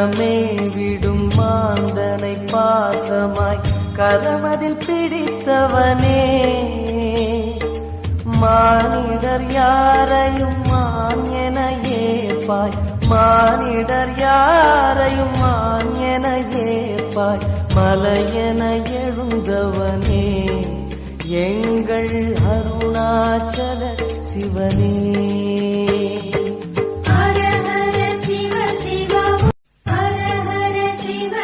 மனமே விடும் மாந்தனை பாசமாய் கரமதில் பிடித்தவனே, மானிடர் யாரையும் மான் என ஏற்பாய், மானிடர் யாரையும் மான் என ஏற்பாய், மலையென எழுந்தவனே எங்கள் அருணாச்சல சிவனே.